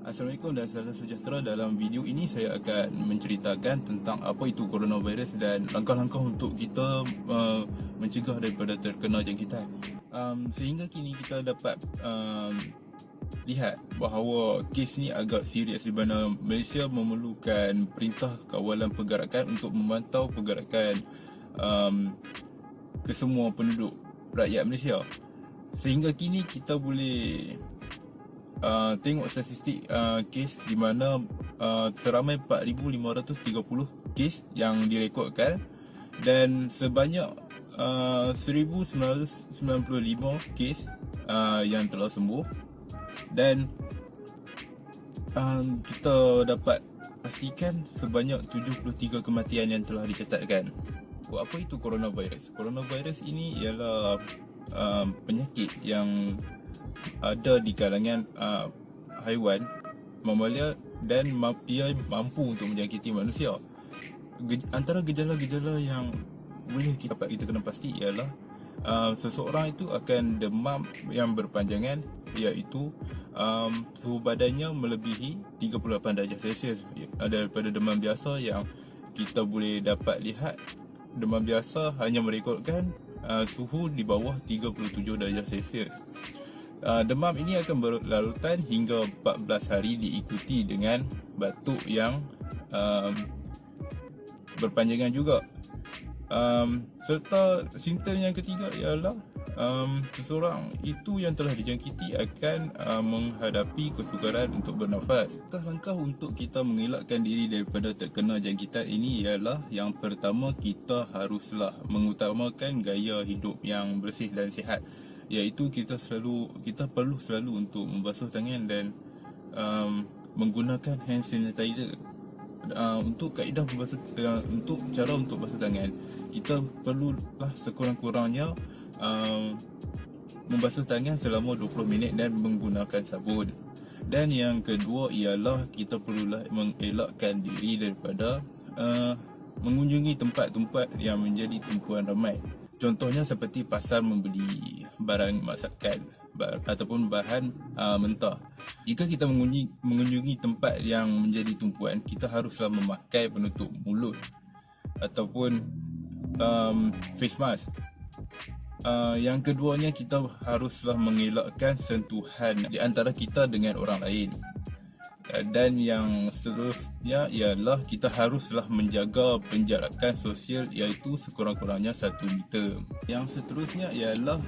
Assalamualaikum dan salam sejahtera. Dalam video ini saya akan menceritakan tentang apa itu coronavirus dan langkah-langkah untuk kita mencegah daripada terkena jangkitan. Sehingga kini kita dapat lihat bahawa kes ni agak serius di mana Malaysia memerlukan perintah kawalan pergerakan untuk memantau pergerakan kesemua penduduk rakyat Malaysia. Sehingga kini kita boleh tengok statistik kes di mana seramai 4,530 kes yang direkodkan dan sebanyak 1,995 kes yang telah sembuh, dan kita dapat pastikan sebanyak 73 kematian yang telah dicatatkan. Apa itu coronavirus? Coronavirus ini ialah penyakit yang ada di kalangan haiwan, mamalia, dan ia mampu untuk menjangkiti manusia. Antara gejala-gejala yang boleh kita kena pasti ialah seseorang itu akan demam yang berpanjangan, iaitu suhu badannya melebihi 38 darjah Celsius daripada demam biasa yang kita boleh dapat lihat. Demam biasa hanya merekodkan suhu di bawah 37 darjah Celsius. Demam ini akan berlarutan hingga 14 hari diikuti dengan batuk yang berpanjangan juga. Serta simptom yang ketiga ialah seseorang itu yang telah dijangkiti akan menghadapi kesukaran untuk bernafas. Langkah-langkah untuk kita mengelakkan diri daripada terkena jangkitan ini ialah, yang pertama, kita haruslah mengutamakan gaya hidup yang bersih dan sihat, iaitu kita perlu selalu untuk membasuh tangan dan menggunakan hand sanitizer. Untuk kaedah untuk cara untuk basuh tangan, kita perlulah sekurang-kurangnya membasuh tangan selama 20 minit dan menggunakan sabun. Dan yang kedua ialah kita perlulah mengelakkan diri daripada mengunjungi tempat-tempat yang menjadi tumpuan ramai. Contohnya seperti pasar membeli barang masakan ataupun bahan mentah. Jika kita mengunjungi tempat yang menjadi tumpuan, kita haruslah memakai penutup mulut ataupun face mask. Yang keduanya, kita haruslah mengelakkan sentuhan di antara kita dengan orang lain. Dan yang seterusnya ialah kita haruslah menjaga penjarakan sosial, iaitu sekurang-kurangnya 1 meter. Yang seterusnya ialah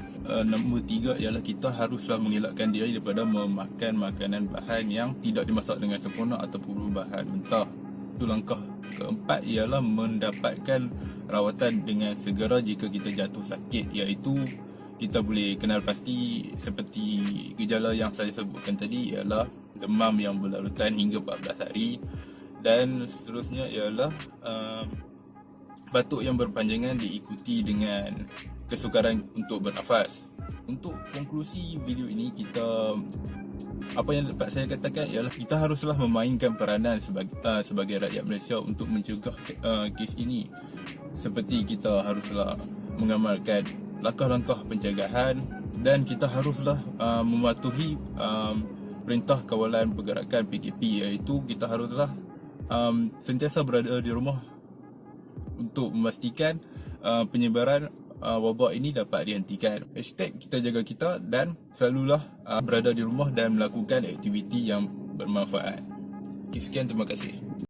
nombor 3 ialah kita haruslah mengelakkan diri daripada memakan makanan bahan yang tidak dimasak dengan sempurna ataupun bahan mentah. Itu langkah keempat ialah mendapatkan rawatan dengan segera jika kita jatuh sakit, iaitu kita boleh kenal pasti seperti gejala yang saya sebutkan tadi ialah demam yang berlarutan hingga 14 hari, dan seterusnya ialah batuk yang berpanjangan diikuti dengan kesukaran untuk bernafas. Untuk konklusi video ini, apa yang dapat saya katakan ialah kita haruslah memainkan peranan sebagai rakyat Malaysia untuk mencegah kes ini. Seperti kita haruslah mengamalkan langkah-langkah pencegahan, dan kita haruslah mematuhi perintah kawalan pergerakan PKP, iaitu kita haruslah sentiasa berada di rumah untuk memastikan penyebaran wabak ini dapat dihentikan. #kita jaga kita, dan selalulah berada di rumah dan melakukan aktiviti yang bermanfaat. Sekian, terima kasih.